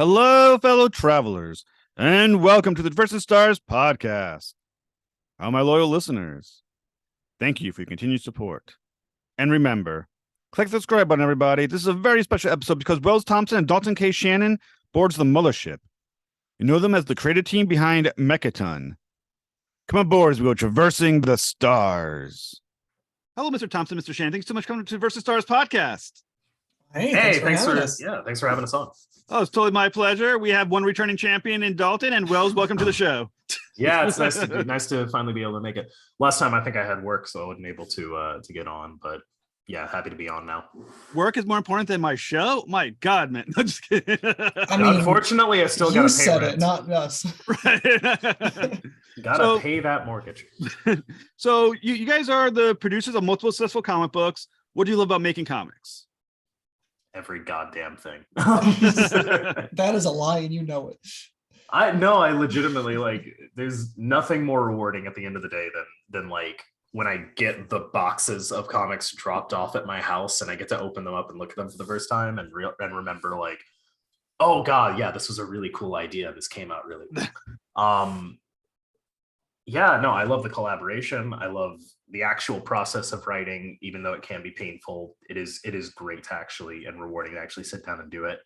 Hello, fellow travelers, and welcome to the Versus Stars podcast. All my loyal listeners, thank you for your continued support. And remember, click the subscribe button, everybody. This is a very special episode because Wells Thompson and Dalton Shannon boards the mothership. You know them as the creative team behind Mechaton. Come aboard as we go traversing the stars. Hello, Mr. Thompson, Mr. Shannon. Thanks so much for coming to Versus Stars podcast. Hey, thanks for having us on. Oh, it's totally my pleasure. We have one returning champion in Dalton, and Wells, welcome to the show. Yeah, it's nice to finally be able to make it. Last time I think I had work, so I wasn't able to get on, but yeah, happy to be on now. Work is more important than my show? My God, man. No, just kidding. I mean, unfortunately, I still gotta pay said rent. It, not us. Right. Gotta pay that mortgage. So you guys are the producers of multiple successful comic books. What do you love about making comics? Every goddamn thing. That is a lie, and you know it. I legitimately, like, there's nothing more rewarding at the end of the day than like when I get the boxes of comics dropped off at my house and I get to open them up and look at them for the first time and remember, like, oh god, yeah, this was a really cool idea. This came out really well. Yeah, no, I love the collaboration. I love the actual process of writing, even though it can be painful. It is great to actually, and rewarding to actually sit down and do it.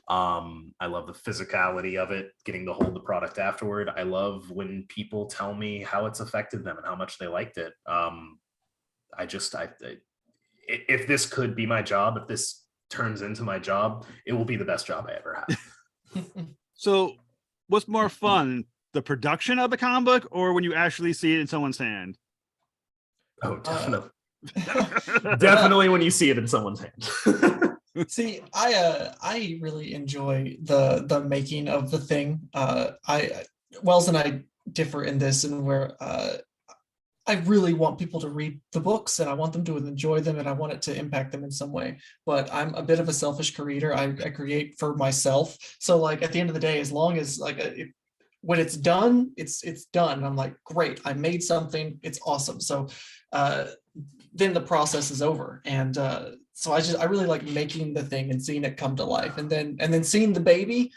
I love the physicality of it, getting to hold the product afterward. I love when people tell me how it's affected them and how much they liked it. If this could be my job, if this turns into my job, it will be the best job I ever have. So what's more fun, the production of the comic book or when you actually see it in someone's hand? Oh, definitely. Definitely when you see it in someone's hand. See, I really enjoy the making of the thing. Wells and I differ in this, and where I really want people to read the books and I want them to enjoy them and I want it to impact them in some way. But I'm a bit of a selfish creator. I create for myself. So, like, at the end of the day, as long as, like, when it's done, it's done. I'm like, great, I made something. It's awesome. So then the process is over. And so I really like making the thing and seeing it come to life. And then seeing the baby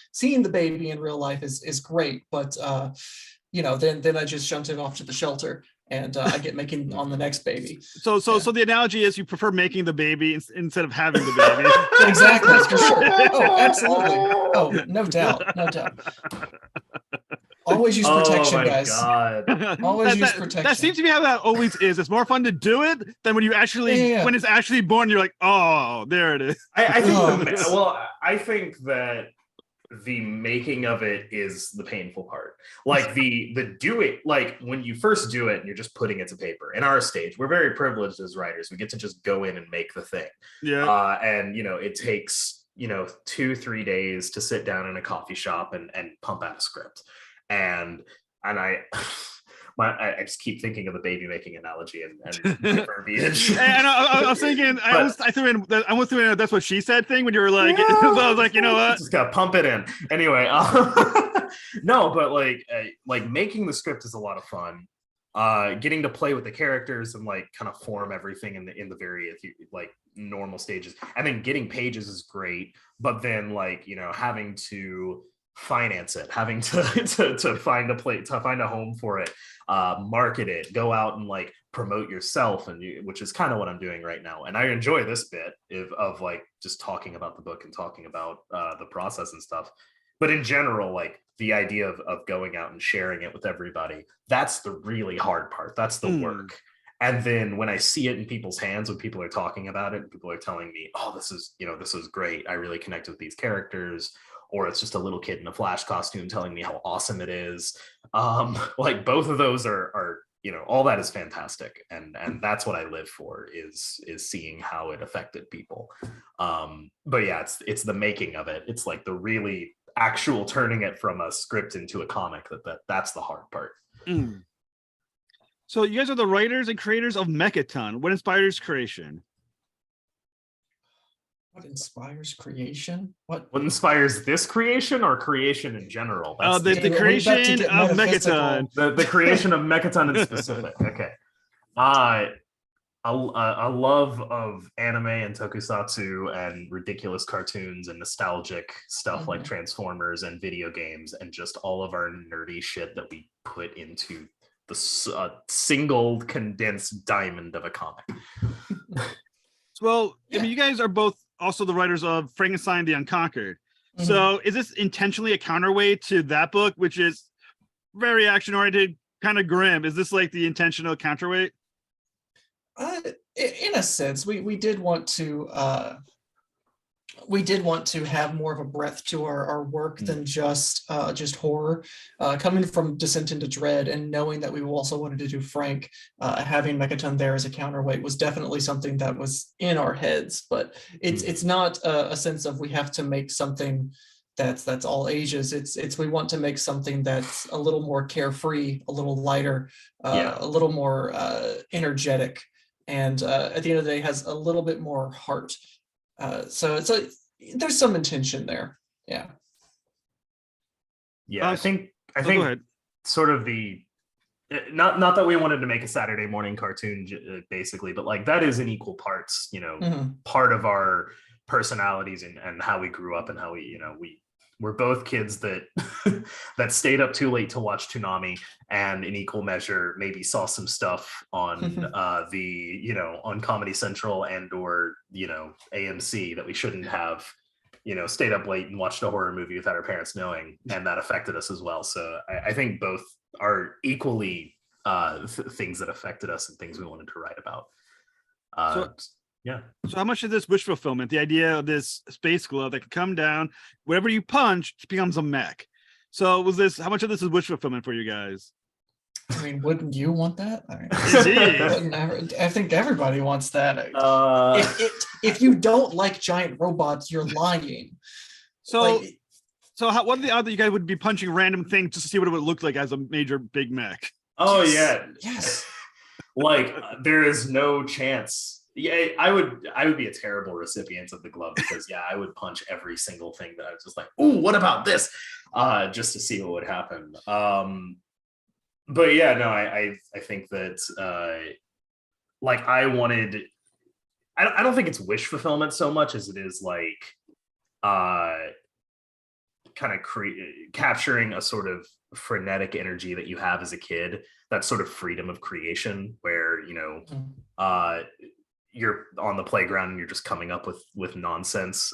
in real life is great. But then I just shunt it off to the shelter and I get making on the next baby. So the analogy is you prefer making the baby instead of having the baby. Exactly, for sure. Oh, absolutely. Oh, no doubt. Always use protection, guys. God. Always use protection. That seems to be how that always is. It's more fun to do it than when you actually when it's actually born. You're like, oh, there it is. I think that the making of it is the painful part. Like the do it, like when you first do it and you're just putting it to paper. In our stage, we're very privileged as writers. We get to just go in and make the thing. Yeah. And it takes 2-3 days to sit down in a coffee shop and pump out a script. And I just keep thinking of the baby making analogy and verbiage. And I was thinking, I went through that's what she said thing when you were like, so I was like, you know what? Just gotta pump it in. Anyway, no, but like making the script is a lot of fun. Getting to play with the characters and like kind of form everything in the various like normal stages, and then getting pages is great. But then having to finance it, having to find a home for it, market it, go out and like promote yourself, which is kind of what I'm doing right now. And I enjoy this bit of like just talking about the book and talking about the process and stuff. But in general, like the idea of going out and sharing it with everybody, that's the really hard part. That's the work. And then when I see it in people's hands, when people are talking about it and people are telling me, oh, this is great, I really connect with these characters, or it's just a little kid in a Flash costume telling me how awesome it is. Like both of those are all that is fantastic. And that's what I live for is seeing how it affected people. But yeah, it's the making of it. It's like the really actual turning it from a script into a comic that's the hard part. So you guys are the writers and creators of Mechaton. What inspires creation? What inspires creation? What inspires this creation or creation in general? The creation of Mechaton. The creation of Mechaton in specific. Okay. a love of anime and tokusatsu and ridiculous cartoons and nostalgic stuff like Transformers and video games and just all of our nerdy shit that we put into the single condensed diamond of a comic. Well, I mean, you guys are both also the writers of Frankenstein, the Unconquered. So is this intentionally a counterweight to that book, which is very action-oriented, kind of grim? Is this like the intentional counterweight? In a sense, we did want to have more of a breadth to our work than just horror. Coming from Descent into Dread and knowing that we also wanted to do Frank, having Mechaton there as a counterweight was definitely something that was in our heads. But it's not a sense of we have to make something that's all ages. It's we want to make something that's a little more carefree, a little lighter, a little more energetic, and at the end of the day has a little bit more heart. So it's there's some intention there. Yeah. I think sort of the not that we wanted to make a Saturday morning cartoon basically, but like that is in equal parts, part of our personalities and how we grew up and how we're both kids that that stayed up too late to watch Toonami and in equal measure maybe saw some stuff on on Comedy Central and or AMC that we shouldn't have stayed up late and watched a horror movie without our parents knowing, and that affected us as well. So I think both are equally things that affected us and things we wanted to write about. So how much is this wish fulfillment? The idea of this space glove that can come down, whatever you punch, it becomes a mech. So how much of this is wish fulfillment for you guys? I mean, wouldn't you want that? I think everybody wants that. If you don't like giant robots, you're lying. So what are the odds that you guys would be punching random things just to see what it would look like as a major big mech? Oh, yes. Like there is no chance. Yeah, I would be a terrible recipient of the glove because I would punch every single thing that I was just like, ooh, what about this? Just to see what would happen. But I think that I don't think it's wish fulfillment so much as it is like kind of capturing a sort of frenetic energy that you have as a kid, that sort of freedom of creation where you're on the playground and you're just coming up with nonsense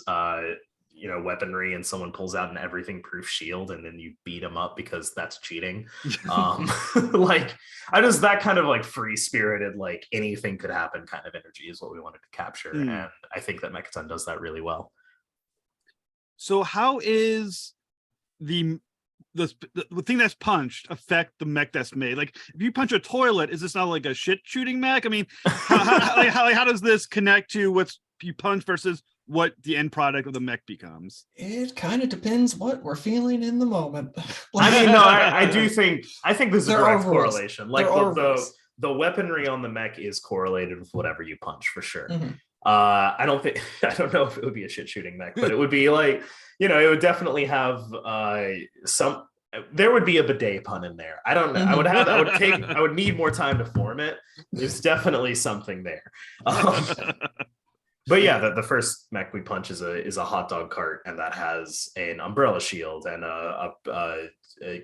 weaponry, and someone pulls out an everything proof shield and then you beat them up because that's cheating. Like that kind of like free spirited, like anything could happen kind of energy is what we wanted to capture. And I think that Mechaton does that really well. So how is the thing that's punched affect the mech that's made? Like if you punch a toilet, is this not like a shit shooting mech? I mean, how does this connect to what's you punch versus what the end product of the mech becomes? It kind of depends what we're feeling in the moment. I mean, no, I think there's a direct correlation. Like the weaponry on the mech is correlated with whatever you punch for sure. I don't know if it would be a shit shooting mech, but it would be like, it would definitely have there would be a bidet pun in there. I don't know. I would need more time to form it. There's definitely something there. But the first mech we punch is a hot dog cart, and that has an umbrella shield and a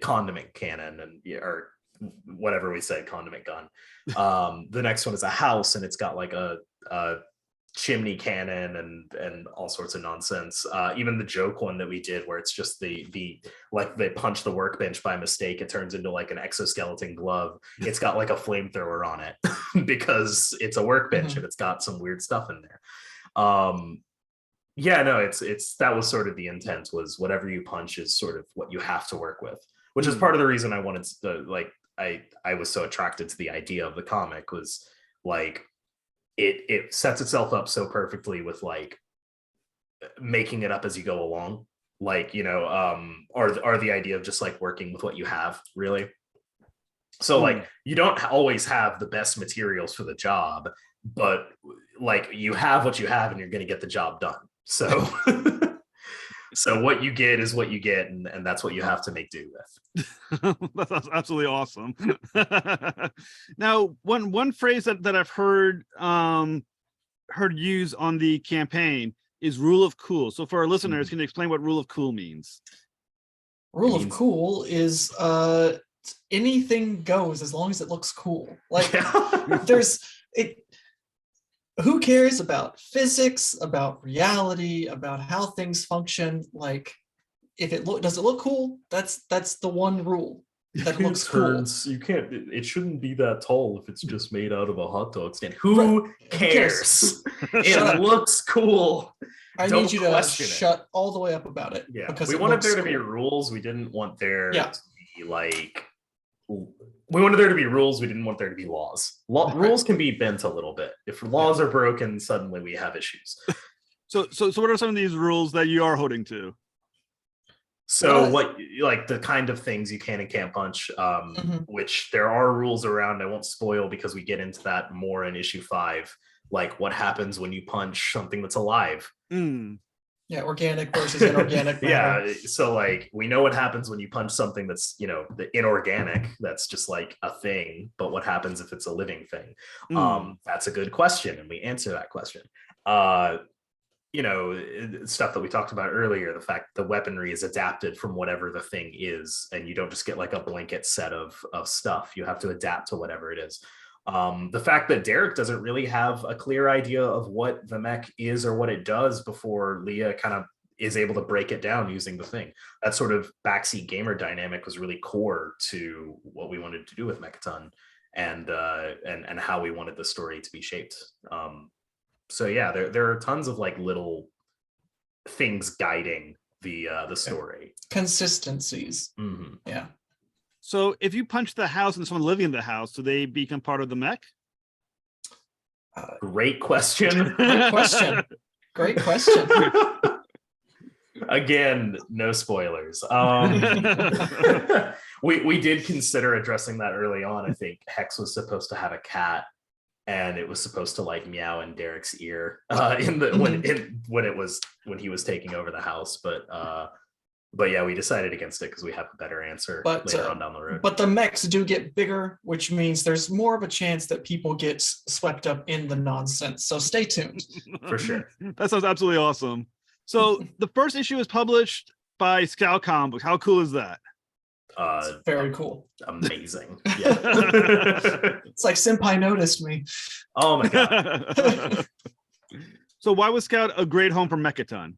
condiment cannon or whatever we say, condiment gun. The next one is a house, and it's got like a chimney cannon and all sorts of nonsense. Even the joke one that we did where it's just the like they punch the workbench by mistake, it turns into like an exoskeleton glove. It's got like a flamethrower on it because it's a workbench and it's got some weird stuff in there. It's that was sort of the intent, was whatever you punch is sort of what you have to work with, which is part of the reason I wanted to I was so attracted to the idea of the comic, was like it sets itself up so perfectly with like making it up as you go along, like or the idea of just like working with what you have, really. So like you don't always have the best materials for the job, but like you have what you have and you're going to get the job done. So So what you get is what you get, and that's what you have to make do with. That's absolutely awesome. Now, one phrase that I've heard used on the campaign is rule of cool. So for our listeners, can you explain what rule of cool means? Rule of cool is anything goes as long as it looks cool. Like who cares about physics, about reality, about how things function? Like, if does it look cool? That's the one rule. That it looks cool. You can't. It shouldn't be that tall if it's just made out of a hot dog stand. Who cares? It looks cool. I need you to shut all the way up about it. Yeah, because we wanted there to be rules. We didn't want there to be like. We wanted there to be rules. We didn't want there to be laws. Rules can be bent a little bit. If laws are broken, suddenly we have issues. So what are some of these rules that you are holding to? So what, like the kind of things you can and can't punch, which there are rules around. I won't spoil because we get into that more in issue 5. Like what happens when you punch something that's alive. Yeah, organic versus inorganic. Yeah, so like we know what happens when you punch something that's, the inorganic, that's just like a thing, but what happens if it's a living thing? That's a good question, and we answer that question. Stuff that we talked about earlier, the fact the weaponry is adapted from whatever the thing is, and you don't just get like a blanket set of stuff. You have to adapt to whatever it is. The fact that Derek doesn't really have a clear idea of what the mech is or what it does before Leah kind of is able to break it down using the thing. That sort of backseat gamer dynamic was really core to what we wanted to do with Mechaton and how we wanted the story to be shaped. So yeah, there are tons of like little things guiding the story. Consistencies. Yeah. So if you punch the house and someone living in the house, do they become part of the mech? Great question. Great question. Again, no spoilers. We did consider addressing that early on. I think Hex was supposed to have a cat, and it was supposed to like meow in Derek's ear when he was taking over the house, but yeah, we decided against it because we have a better answer later on down the road. But the mechs do get bigger, which means there's more of a chance that people get swept up in the nonsense. So stay tuned. For sure. That sounds absolutely awesome. So the first issue is published by Scout Comics. How cool is that? It's very cool. Amazing. Yeah. It's like Senpai noticed me. Oh my god. So why was Scout a great home for Mechaton?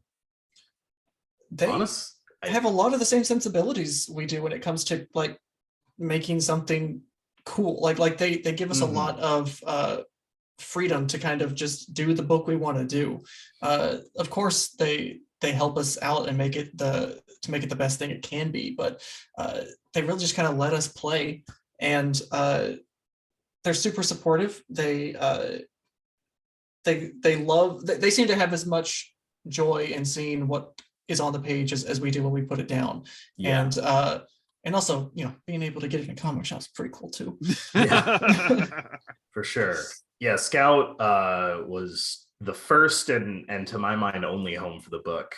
They have a lot of the same sensibilities we do when it comes to like making something cool. Like they give us a lot of freedom to kind of just do the book we want to do. Of course, they help us out and make it the best thing it can be, but they really just kind of let us play, and they're super supportive. They seem to have as much joy in seeing what is on the page as we do when we put it down. Yeah. And also, being able to get it in comic shops is pretty cool too. Yeah. For sure. Yeah, Scout was the first and to my mind only home for the book.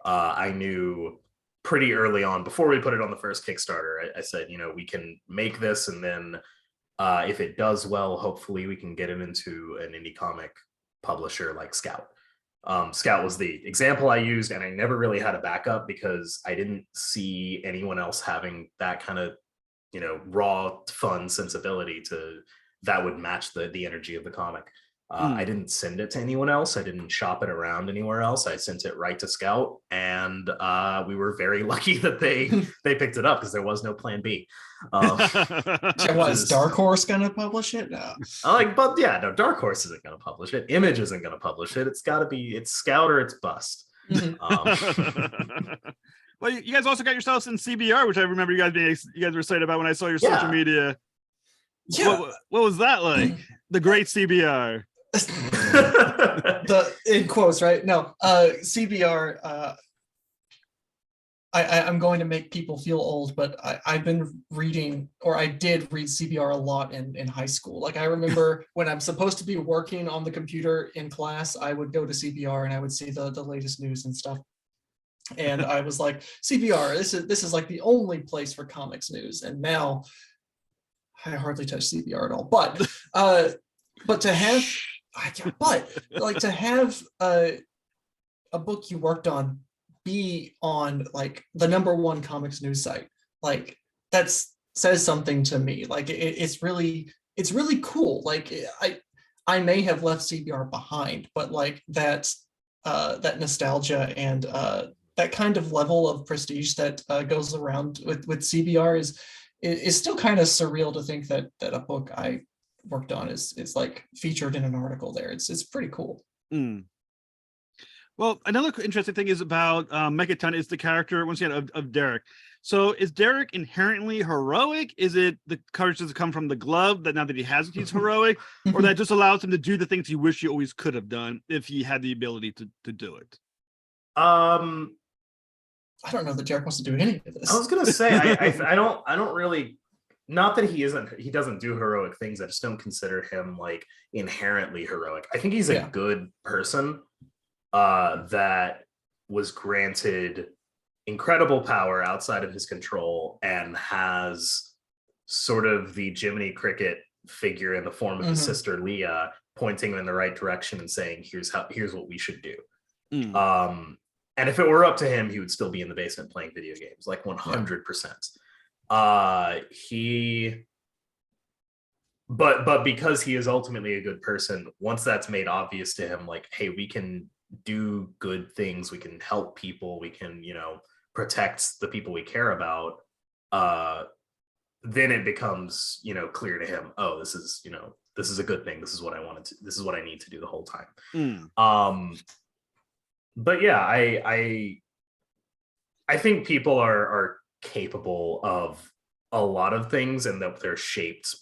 I knew pretty early on, before we put it on the first Kickstarter, I said, we can make this, and then if it does well, hopefully we can get it into an indie comic publisher like Scout. Scout was the example I used, and I never really had a backup because I didn't see anyone else having that kind of, raw, fun sensibility that would match the energy of the comic. I didn't send it to anyone else. I didn't shop it around anywhere else. I sent it right to Scout, and we were very lucky that they picked it up because there was no plan B. Is Dark Horse gonna publish it? No. No, Dark Horse isn't gonna publish it. Image isn't gonna publish it. It's Scout or it's bust. Well, you guys also got yourselves in CBR, which I remember you guys were excited about when I saw your social media. Yeah. What was that like? The great CBR. The in quotes, right? No, CBR. I'm going to make people feel old, but I've been reading, or I did read CBR a lot in high school. Like I remember when I'm supposed to be working on the computer in class, I would go to CBR and I would see the latest news and stuff. And I was like, CBR, this is like the only place for comics news. And now I hardly touch CBR at all. But to have to have a book you worked on be on like the #1 comics news site, like that's says something to me. Like it's really cool. Like I may have left CBR behind, but like that nostalgia and that kind of level of prestige that goes around with CBR is still kind of surreal to think that a book I worked on is like featured in an article there. It's pretty cool. Mm. Well, another interesting thing is about Mechaton is the character once again of Derek. So is Derek inherently heroic? Is it the courage does come from the glove that now that he has it, he's heroic, or that just allows him to do the things he wish he always could have done if he had the ability to do it? I don't know that Derek wants to do any of this. I was gonna say I don't really, not that he doesn't do heroic things. I just don't consider him like inherently heroic. I think he's a good person that was granted incredible power outside of his control and has sort of the Jiminy Cricket figure in the form of his sister Leah pointing him in the right direction and saying, here's what we should do. And if it were up to him, he would still be in the basement playing video games, like 100%. But because he is ultimately a good person, once that's made obvious to him, like, hey, we can do good things, we can help people, we can, protect the people we care about, then it becomes, clear to him, oh, this is a good thing. This is what I wanted to, this is what I need to do the whole time. But yeah, I think people are capable of a lot of things, and that they're shaped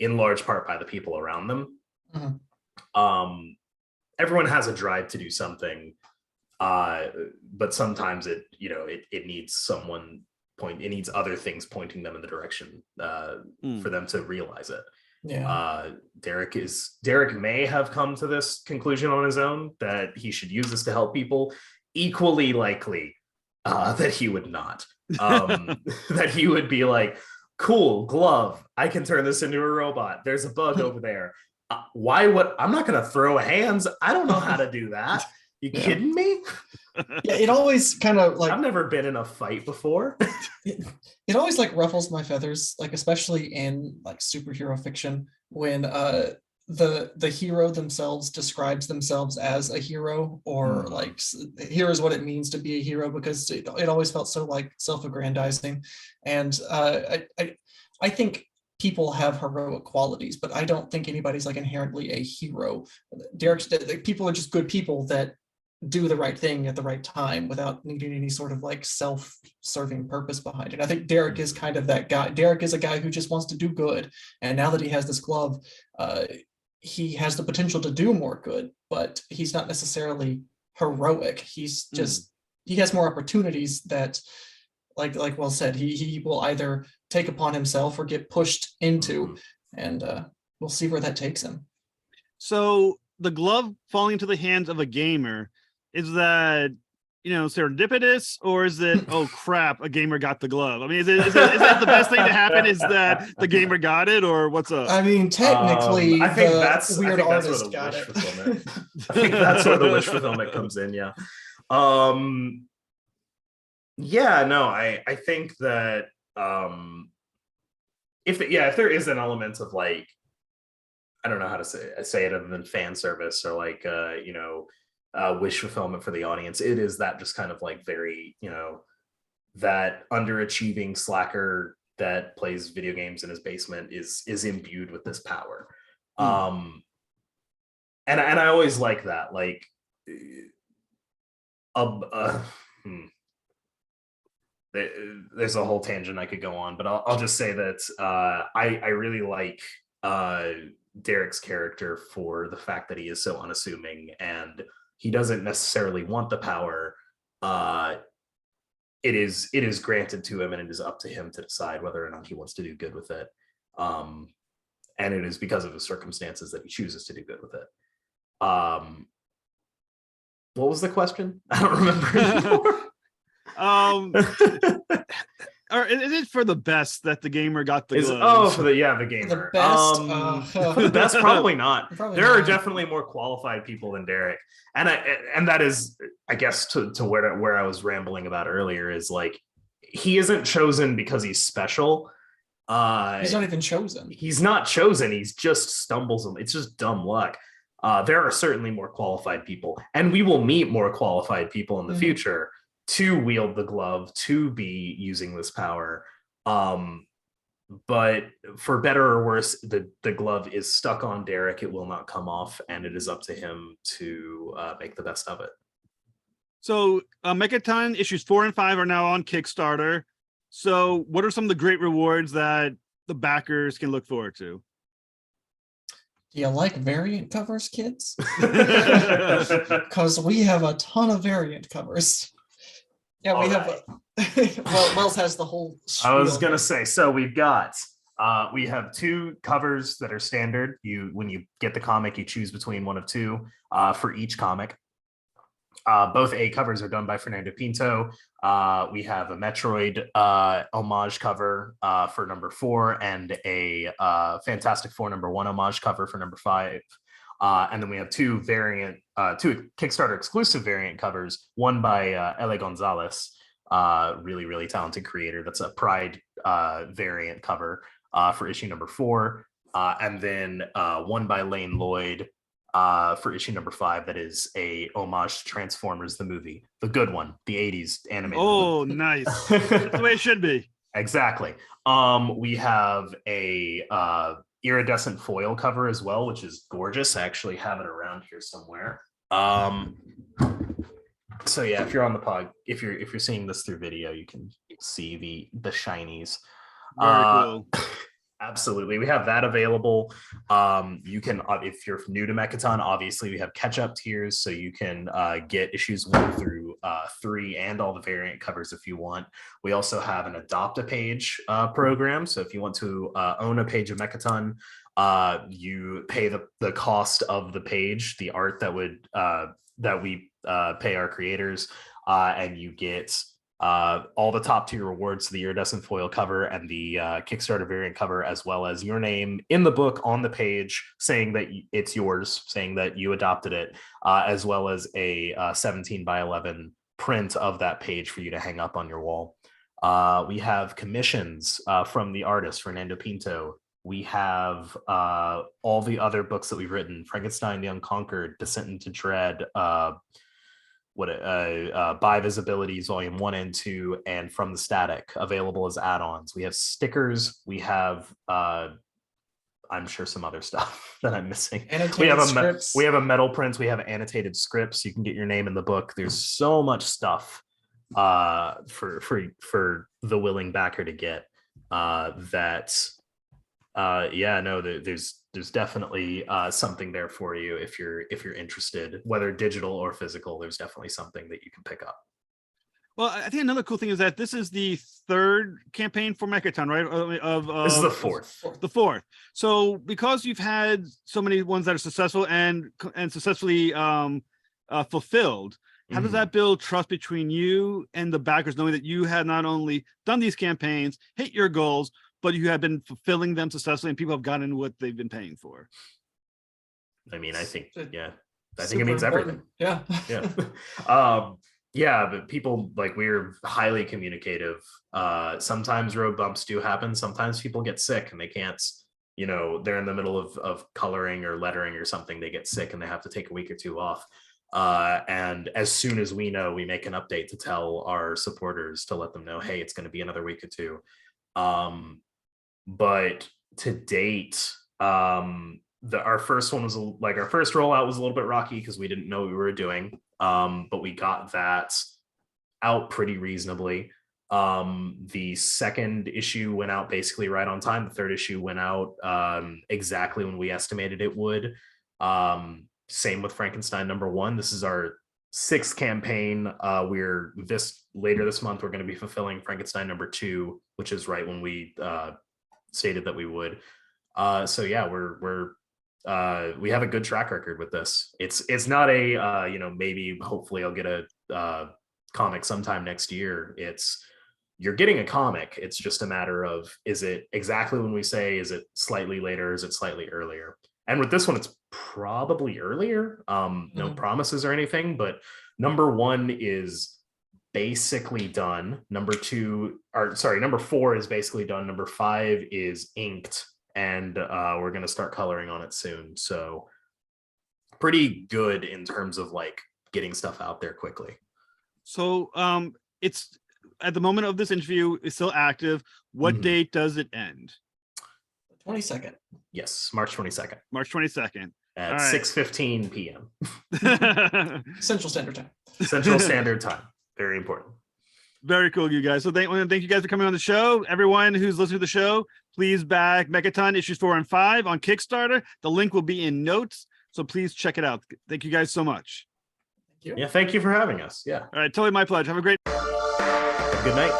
in large part by the people around them. Everyone has a drive to do something, but sometimes it needs it needs other things pointing them in the direction for them to realize it. Derek may have come to this conclusion on his own, that he should use this to help people. Equally likely that he would not. That he would be like, cool, glove, I can turn this into a robot. There's a bug over there. I'm not going to throw hands. I don't know how to do that. You kidding me? Yeah, it always kind of like, I've never been in a fight before. it always like ruffles my feathers, like especially in like superhero fiction, when the hero themselves describes themselves as a hero, or like, here's what it means to be a hero, because it always felt so like self-aggrandizing. And I think people have heroic qualities, but I don't think anybody's like inherently a hero. People are just good people that do the right thing at the right time without needing any sort of like self-serving purpose behind it. I think Derek is kind of that guy. Derek is a guy who just wants to do good, and now that he has this glove, he has the potential to do more good, but he's not necessarily heroic. He's just he has more opportunities that, like Will said, he will either take upon himself or get pushed into, and we'll see where that takes him. So the glove falling into the hands of a gamer, is that serendipitous, or is it oh crap, a gamer got the glove? I mean, is that the best thing to happen, is that the gamer got it, or what's up? I mean, technically, I think that's where the got wish it. fulfillment. I think that's where the wish fulfillment comes in. Yeah. Yeah. No. I think that if there is an element of like, I don't know how to say it other than fan service, or like wish fulfillment for the audience, it is that just kind of like very that underachieving slacker that plays video games in his basement is imbued with this power. And I always like that, like there's a whole tangent I could go on, but I'll just say that I really like Derek's character for the fact that he is so unassuming, and he doesn't necessarily want the power. It is granted to him, and it is up to him to decide whether or not he wants to do good with it. And it is because of his circumstances that he chooses to do good with it. What was the question? I don't remember anymore. Or is it for the best that the gamer got the Is gloves? for the gamer. The best, For the best, probably not. Probably There are not. definitely more qualified people than Derek, and that is, I guess, to where I was rambling about earlier, is like he isn't chosen because he's special. He's not even chosen. He's not chosen. He's just stumbles. It's just dumb luck. There are certainly more qualified people, and we will meet more qualified people in the future to wield the glove, to be using this power. But for better or worse, the glove is stuck on Derek. It will not come off, and it is up to him to make the best of it. So Mechaton issues 4 and 5 are now on Kickstarter. So what are some of the great rewards that the backers can look forward to? Do you like variant covers, kids? Because we have a ton of variant covers. Yeah, we have. Well, Wells has the whole. I was gonna say, so we have 2 covers that are standard. When you get the comic, you choose between one of 2 for each comic. Both A covers are done by Fernando Pinto. We have a Metroid homage cover for number 4, and a Fantastic Four number 1 homage cover for number 5. And then we have 2 Kickstarter exclusive variant covers, one by L.A. Gonzalez, really, really talented creator. That's a Pride variant cover for issue number 4. And then one by Lane Lloyd for issue number 5. That is a homage to Transformers, the movie, the good one, the 80s animated. Oh, nice. That's the way it should be. Exactly. We have a iridescent foil cover as well, which is gorgeous. I actually have it around here somewhere. So yeah, if you're on the pod, if you're seeing this through video, you can see the shinies. Very cool. Absolutely, we have that available. You can, if you're new to Mechaton, obviously we have catch-up tiers, so you can get issues 1 through 3 and all the variant covers if you want. We also have an adopt a page program, so if you want to own a page of Mechaton, you pay the cost of the page, the art that we pay our creators, and you get all the top tier rewards, the iridescent foil cover and the Kickstarter variant cover, as well as your name in the book on the page saying that it's yours, saying that you adopted it, as well as a 17 by 11 print of that page for you to hang up on your wall. We have commissions from the artist Fernando Pinto. We have all the other books that we've written: Frankenstein, the Unconquered, Descent into Dread, By Visibilities Volume 1 and 2, and From the Static, available as add-ons. We have stickers. We have I'm sure some other stuff that I'm missing. We have a metal print. We have annotated scripts. You can get your name in the book. There's so much stuff for the willing backer to get. There's definitely something there for you if you're interested, whether digital or physical. There's definitely something that you can pick up. Well, I think another cool thing is that this is the 3rd campaign for Mechaton, right? This is the 4th. The 4th. So because you've had so many ones that are successful and successfully fulfilled, how does that build trust between you and the backers, knowing that you have not only done these campaigns, hit your goals, but you have been fulfilling them successfully, and people have gotten what they've been paying for? I mean, I think it means everything. Yeah. But people, like, we're highly communicative. Sometimes road bumps do happen. Sometimes people get sick and they can't, they're in the middle of coloring or lettering or something. They get sick and they have to take a week or 2 off. And as soon as we know, we make an update to tell our supporters to let them know, hey, it's going to be another week or 2. But to date, our first one was our first rollout was a little bit rocky because we didn't know what we were doing. But we got that out pretty reasonably. The 2nd issue went out basically right on time. The 3rd issue went out exactly when we estimated it would. Same with Frankenstein number 1. This is our 6th campaign. Later this month, we're going to be fulfilling Frankenstein number 2, which is right when we stated that we would. So yeah, we're we have a good track record with this. It's not a maybe hopefully I'll get a comic sometime next year. You're getting a comic. It's just a matter of, is it exactly when we say, is it slightly later, is it slightly earlier? And with this one, it's probably earlier. No promises or anything, but number 1 is basically done. Number 4 is basically done. Number 5 is inked, and we're going to start coloring on it soon. So pretty good in terms of like getting stuff out there quickly. So it's at the moment of this interview, it's still active. What date does it end? 22nd. Yes, March 22nd. March 22nd. At 6:15 p.m. Central Standard Time. Central Standard Time. Very important. Very cool, you guys. So thank you guys for coming on the show. Everyone who's listening to the show, please back Mechaton issues 4 and 5 on Kickstarter. The link will be in notes, so please check it out. Thank you guys so much. Thank you. Yeah, thank you for having us. Yeah. All right, totally my pleasure. Have a great Good night.